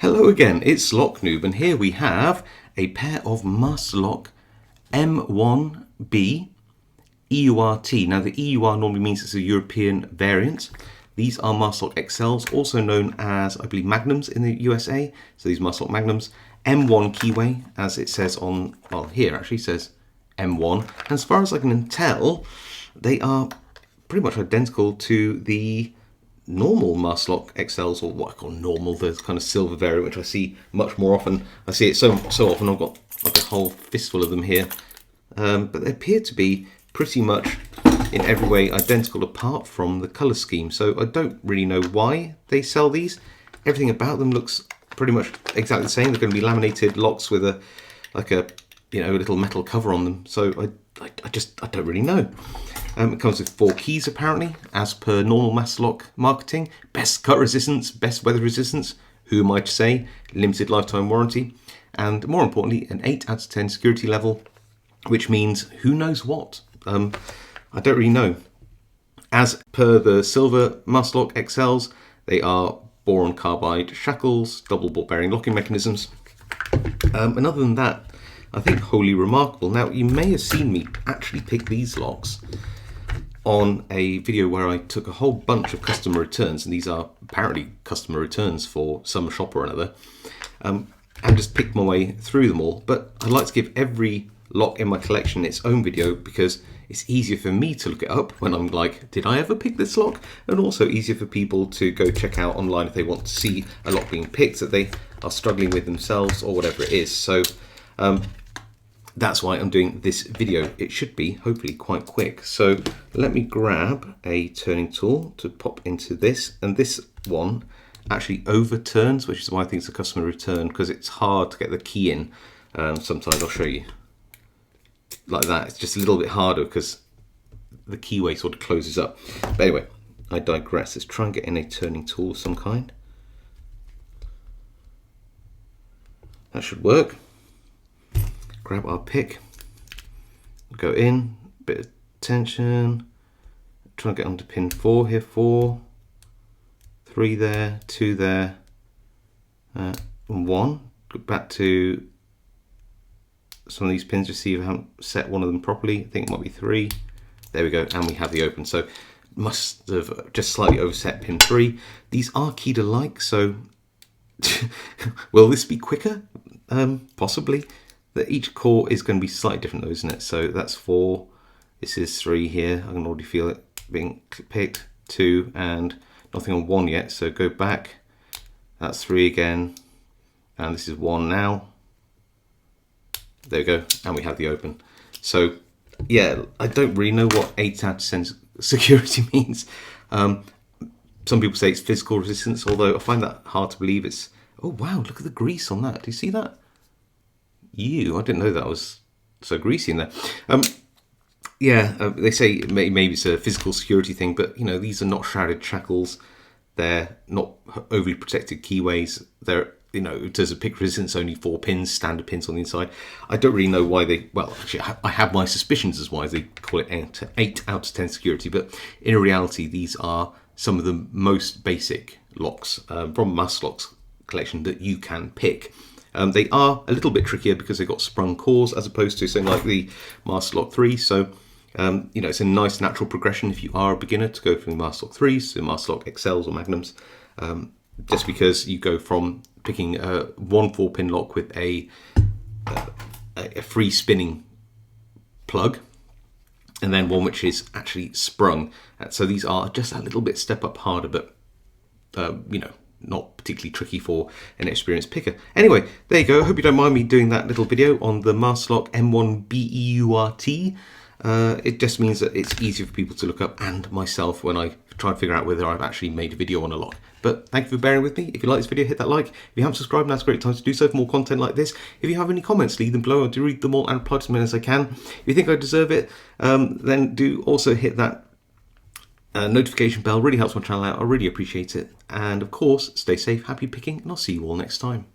Hello again, it's Lock Noob, and here we have a pair of Master Lock M1BEURT. Now the EUR normally means it's a European variant. These are Master Lock XLs, also known as, I believe, Magnums in the USA. So these Master Lock Magnums. M1 keyway, as it says on, well, here actually says M1. And as far as I can tell, they are pretty much identical to the normal Master Lock XLs, or what I call normal, the kind of silver variant, which I see much more often. I see it so often. I've got like a whole fistful of them here, but they appear to be pretty much in every way identical apart from the color scheme. So I don't really know why they sell these. Everything about them looks pretty much exactly the same. They're going to be laminated locks with a little metal cover on them. So I don't really know. It comes with 4 keys apparently, as per normal Master Lock marketing. Best cut resistance, best weather resistance, who am I to say, limited lifetime warranty, and more importantly, an 8 out of 10 security level, which means who knows what. I don't really know. As per the silver Master Lock XLs, they are boron carbide shackles, double ball bearing locking mechanisms. And other than that, I think wholly remarkable. Now, you may have seen me actually pick these locks on a video where I took a whole bunch of customer returns, and these are apparently customer returns for some shop or another, and just picked my way through them all. But I'd like to give every lock in my collection its own video, because it's easier for me to look it up when I'm like, did I ever pick this lock? And also easier for people to go check out online if they want to see a lock being picked that they are struggling with themselves or whatever it is. So that's why I'm doing this video. It should be hopefully quite quick. So let me grab a turning tool to pop into this, and this one actually overturns, which is why I think it's a customer return, because it's hard to get the key in. Sometimes I'll show you like that. It's just a little bit harder because the keyway sort of closes up. But anyway, I digress. Let's try and get in a turning tool of some kind. That should work. Grab our pick, go in, bit of tension, try and get onto pin 4 here, 4, 3 there, 2 there, and 1. Go back to some of these pins to see if I haven't set one of them properly. I think it might be 3. There we go, and we have the open. So must have just slightly overset pin 3. These are keyed alike, so will this be quicker? Possibly. That each core is going to be slightly different though, isn't it? So that's 4, this is 3 here, I can already feel it being picked, 2, and nothing on 1 yet, so go back, that's 3 again, and this is 1 now. There we go, and we have the open. So yeah, I don't really know what 8 out of 10 security means. Some people say it's physical resistance, although I find that hard to believe. It's, oh wow, look at the grease on that, do you see that? I didn't know that was so greasy in there. They say maybe it's a physical security thing, but you know, these are not shrouded shackles. They're not overly protected keyways. They're, you know, in terms of pick resistance, only 4 pins, standard pins on the inside. I don't really know why they, well, actually, I have my suspicions as why they call it 8 out of 10 security, but in reality, these are some of the most basic locks from Master Lock's collection that you can pick. They are a little bit trickier because they've got sprung cores as opposed to something like the Master Lock 3. So, you know, it's a nice natural progression if you are a beginner to go from Master Lock 3s to Master Lock XLs or Magnums. Just because you go from picking one 4-pin lock with a free spinning plug, and then one which is actually sprung. So these are just a little bit step up harder, but you know, not particularly tricky for an experienced picker. Anyway, there you go. I hope you don't mind me doing that little video on the Master Lock M1BEURT. It just means that it's easier for people to look up, and myself, when I try and figure out whether I've actually made a video on a lock. But thank you for bearing with me. If you like this video, hit that like. If you haven't subscribed, now's a great time to do so for more content like this. If you have any comments, leave them below. I do read them all and reply to as many as I can. If you think I deserve it, then do also hit that notification bell. Really helps my channel out. I really appreciate it. And of course, stay safe, happy picking, and I'll see you all next time.